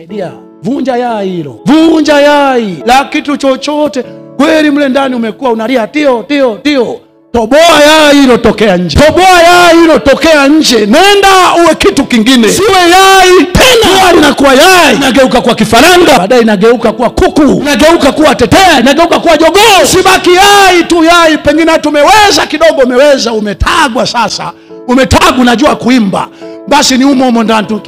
Idea, vunja yai hilo. Vunja yai la kitu chochote. Kweli mle ndani umekuwa unalia tio. Toboa yai hilo, tokea nje. Toboa yai hilo, tokea nje. Nenda uwe kitu kingine. Siwe yai tena. Yai inakuwa yai, inageuka kuwa kifaranga, baadaye inageuka kuwa kuku, inageuka kuwa tetea, inageuka kuwa jogoo. Sibaki yai tu yai. Pengine tumeweza kidogo, umeweza, umetagwa sasa. Umetagwa, unajua kuimba. Basi ni umo ndani tu.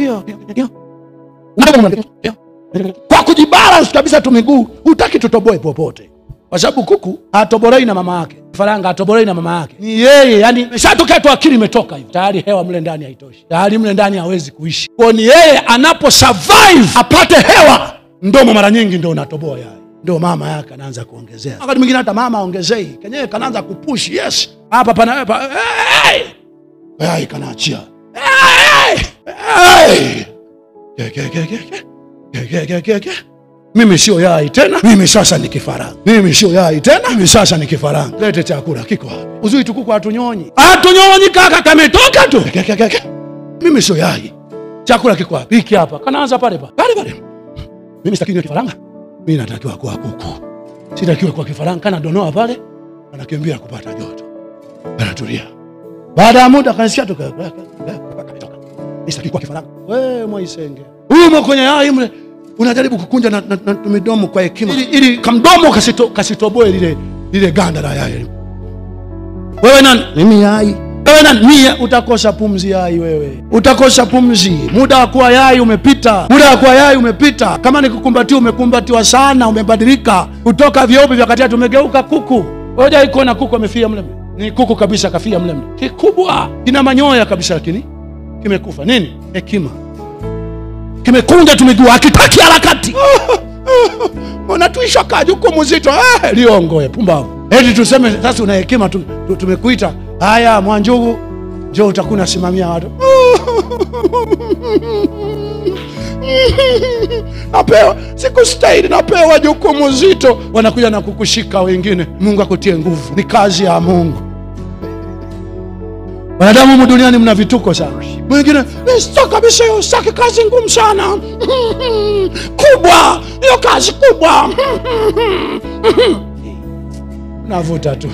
Kwa kujibalance kabisa tu miguu, hutaki tutoboe popote. Kwa sababu kuku hatoborei na mama yake, faranga hatoborei na mama yake. Ni yeye, yani imeshatokea tu, akili imetoka hivi. Tayari hewa mle ndani haitoshi. Tayari mle ndani hawezi kuishi. Kwa ni yeye anapo survive apate hewa, mdomo mara nyingi ndio unatoboa yai. Ndio mama yake anaanza kuongezea. Wakati mwingine hata mama ongezei, kenyewe kanaanza kupush. Yes. Hapa pana hapa. Yai kanaachia. Mimi sio yai tena. Mimi sasa ni kifaranga. Mimi sio yai tena. Mimi sasa ni kifaranga. Lete chakula, kiko wapi? Uzui tukuku hatunyonyi. Hatunyonyi kaka, kametoka tu. Mimi sio yai. Chakula kiko wapi? Hiki hapa. Kanaanza pale. Mimi sitaki niwe kifaranga. Mimi natakiwa kuwa kuku. Sitakiwa kuwa kifaranga. Kana donoa pale, anakimbia kupata joto. Anatulia. Baada ya muda kanisikia tu katoka. Sitaki kuwa kifaranga. Wewe Mwaisenge. Huyo kwenye yai mle. Unajaribu kukunja na midomo kwa hekima ili kamdomo kasitoboe lile ganda la yai. Wewe nani? Mimi yai. Wewe nani? Mimi. Utakosa pumzi yai wewe. Utakosa pumzi. Muda wa kuwa yai umepita. Kama ni kukumbatia, umekumbatiwa sana, umebadilika. Kutoka viombe vya katia tumegeuka kuku. Hoja iko na kuku amefia mle. Ni kuku kabisa kafia mle. Kikubwa, kina manyoya kabisa lakini kimekufa. Nini? Hekima. Kimekunja tumiguu, hakitaki harakati. Mbona tuisha kaji huko mzito? Liongoe pumbavu. Eti tuseme sasa una hekima, tumekuita. Haya Mwanjugu, njoo utakuna simamia watu. Napewa siku stahili, napewa jukumu zito. Wanakuja na kukushika wengine. Mungu akutie nguvu. Ni kazi ya Mungu. Wanadamu duniani mna vituko sana. Mwingine, sio kabisa hiyo, saki kazi ngumu sana. Kubwa, hiyo kazi kubwa. Navuta tu.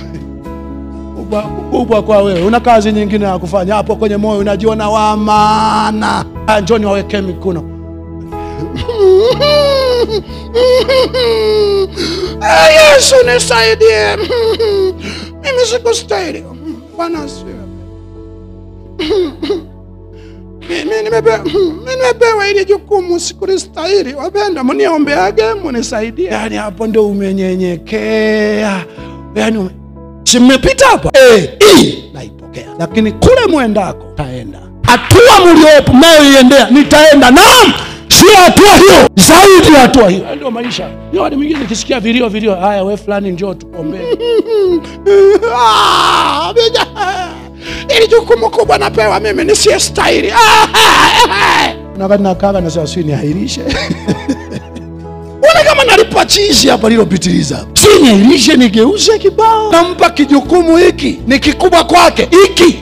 Kubwa kwa wewe. Una kazi nyingine ya kufanya. Hapo kwenye moyo unajiona wa maana. Njoni waweke mikono. Yesu nisaidie. Mimi sikustahili. Bwana asifiwe. Mimi nimepewa ile jukumu, sikulistahili. Wapenda mniombeage mnisaidie. Yani hapo ndio umenyenyekea. Yani simepita hapa. Naipokea. Lakini kule muendako taenda. Hatua mliopo mnayoiendea nitaenda. Naam. Sio hatua hiyo, zaidi hatua hiyo. Ndio maisha. Ni wale mwingine nikisikia vilio, haya wewe fulani njoo tuombe. Ili jukumu kubwa napewa mimi nisiyestahili. Wakati nakaa na sasa niahirishe. Ona kama nalipa chizi hapa lilopitiliza. Niahirishe nigeuze kibao. Nampa kijukumu hiki, ni kikubwa kwake. Hiki.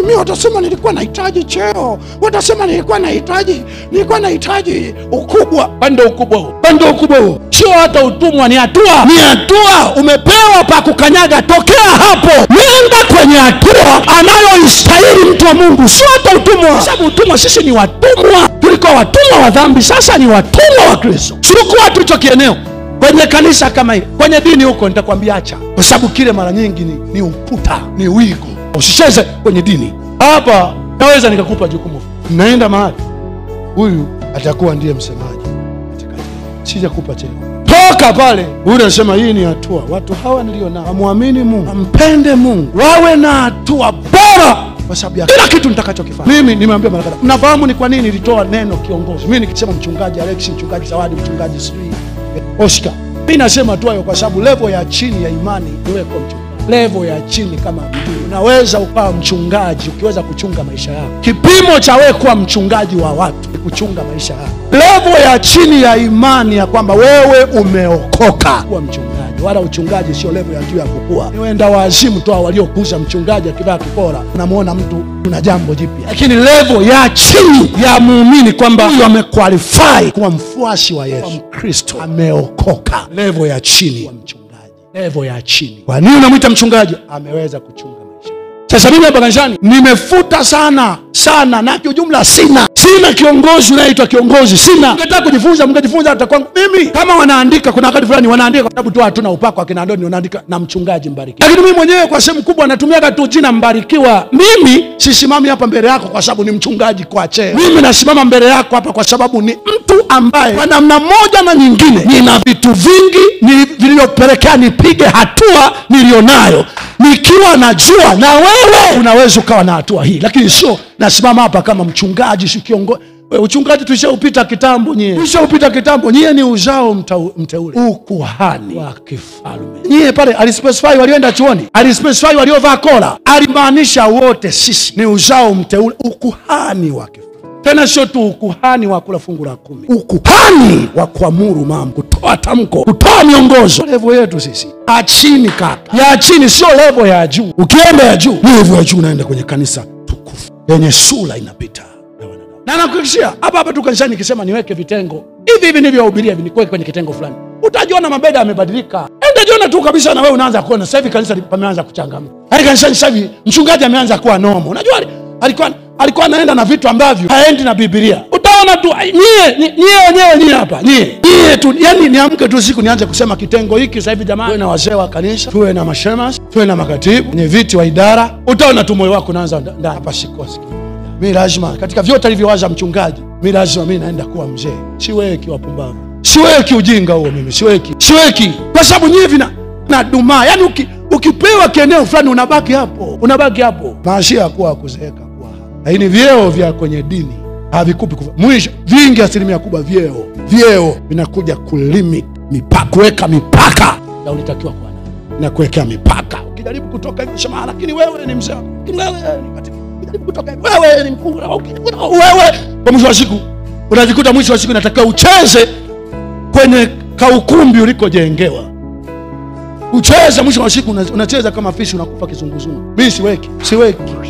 Mimi watasema nilikuwa nahitaji cheo. Watasema nilikuwa nahitaji ukubwa. Bando ukubwa huo. Sio hata utumwa, ni hatua. Umepewa pa kukanyaga, tokea hapo. Nenda kwenye hatua anayoistahili mtu wa Mungu. Sio hata utumwa. Sababu utumwa, sisi ni watumwa. Tulikuwa watumwa wa dhambi, sasa ni watumwa wa Kristo. Chukua tu hicho kieneo. Kwenye kanisa kama hili, kwenye dini huko nitakwambia acha. Kwa sababu kile mara nyingi ni ukuta, ni wigo. Usicheze kwenye dini. Hapa naweza nikakupa jukumu. Naenda mahali. Huyu atakuwa ndiye msemaji. Sijakupa cheo. Toka pale. Huyu anasema hii ni hatua. Watu hawa nilio nao muamini Mungu, mpende Mungu, wawe na hatua bora kwa sababu ya kila kitu nitakachokifanya. Mimi nimeambia mara kadhaa. Mnafahamu ni kwa nini nilitoa neno kiongozi? Mimi nikisema mchungaji Alex, mchungaji Zawadi, mchungaji Sri Oscar. Mimi nasema tu hayo kwa sababu level ya chini ya imani niwe kwa mchungaji. Level ya chini kama Biblia. Unaweza ukawa mchungaji ukiweza kuchunga maisha yako. Kipimo cha wewe kuwa mchungaji wa watu ni kuchunga maisha yako. Level ya chini ya imani ya kwamba wewe umeokoka kuwa mchungaji. wala uchungaji sio level ya juu ya kukua. Ni wenda wazimu tu waliokuza mchungaji akivaa kipora unamuona mtu tuna jambo jipya. Lakini level ya chini ya muumini kwamba huyu amequalify kuwa mfuasi wa Yesu, Mkristo, ameokoka. Level ya chini wa mchungaji, level ya chini. Kwa nini unamwita mchungaji? Ameweza kuchunga maisha. Sasa mimi hapa kanisani nimefuta sana na kiujumla sina kiongozi unaitwa kiongozi, sina. Ungetaka kujifunza mngejifunza hata kwangu. Mimi kama wanaandika, kuna wakati fulani wanaandika kwa sababu tu hatuna upako akina Andoni, wanaandika na mchungaji Mbarikiwa. Lakini mimi mwenyewe kwa sehemu kubwa natumia tu jina Mbarikiwa. Mimi sisimami hapa mbele yako kwa sababu ni mchungaji kwa cheo. Mimi nasimama mbele yako hapa kwa sababu ni mtu ambaye kwa namna moja na nyingine nina vitu vingi vilivyopelekea nipige hatua nilionayo, nikiwa najua na wewe unaweza ukawa na hatua hii. Lakini sio nasimama hapa kama mchungaji, si kiongozi. Uchungaji tulishaupita kitambo nyie. Tulishaupita kitambo. Nyie ni uzao mteule, ukuhani wa kifalme. Nyie pale alispecify walioenda chuoni, alispecify waliovaa kola, alimaanisha wote sisi ni uzao mteule, ukuhani wa kifalme. Tena sio tu ukuhani wa kula fungu la 10. Ukuhani wa kuamuru mambo, kutoa tamko, kutoa miongozo. Level yetu sisi ya chini kaka. Ya chini sio level ya juu. Ukienda ya juu, level ya juu unaenda kwenye kanisa tukufu yenye sura inapita. Na nakuhakikishia hapa tu kanisani nikisema niweke vitengo hivi nilivyohubiria nikuweke kwenye kitengo fulani, utajiona mabega yamebadilika. Utajiona tu kabisa na wewe unaanza kuona sasa hivi kanisa limeanza kuchangamka. Hadi kanisani sasa hivi mchungaji ameanza kuwa nomo. Unajua alikuwa anaenda na vitu ambavyo haendi na Biblia. Utaona tu nyie hapa nyie tu, yani niamke tu siku nianze kusema kitengo hiki sasa hivi jamani, tuwe na wazee wa kanisa, tuwe na mashemas, tuwe na makatibu, wenye viti wa idara. Utaona tu moyo wako unaanza ndani hapa, sikosi. Mimi lazima katika vyote alivyowaza mchungaji, mimi lazima naenda kuwa mzee. Siweki wapumbavu, siweki ujinga huo, mimi siweki kwa sababu nyie na dumaa. Yani ukipewa kieneo fulani unabaki hapo. Maashia kuwa kuzeeka kuwa hapo. Lakini vyeo vya kwenye dini havikupi mwisho. Vingi asilimia kubwa vyeo vinakuja kulimit mipaka, kuweka mipaka na ulitakiwa kuwa nayo. Na kuwekea mipaka. Ukijaribu kutoka hivi sema lakini wewe ni mzee. Wewe ni katika kutoka wewe ni mkuu, wewe kwa mwisho wa siku unajikuta mwisho wa siku unatakiwa ucheze kwenye kaukumbi ulikojengewa. Ucheze mwisho wa siku unacheza kama fishi, unakufa kizunguzungu. Mimi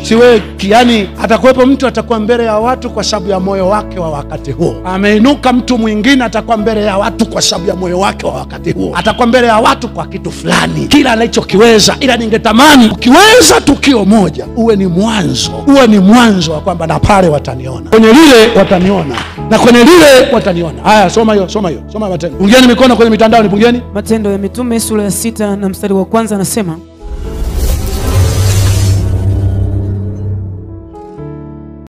siweki. Yani atakuwepo mtu atakuwa mbele ya watu kwa sababu ya moyo wake wa wakati huo. Ameinuka mtu mwingine atakuwa mbele ya watu kwa sababu ya moyo wake wa wakati huo. Atakuwa mbele ya watu kwa kitu fulani, kila anachokiweza. Ila ningetamani ukiweza tukio moja uwe ni mwanzo wa kwamba na pale wataniona. Kwenye lile wataniona. Na kwenye lile wataniona. Haya, soma hiyo. Soma Matendo. Pungieni mikono kwenye mitandao, ni pungieni. Matendo ya Mitume sura ya 6 na mstari wa 1 anasema,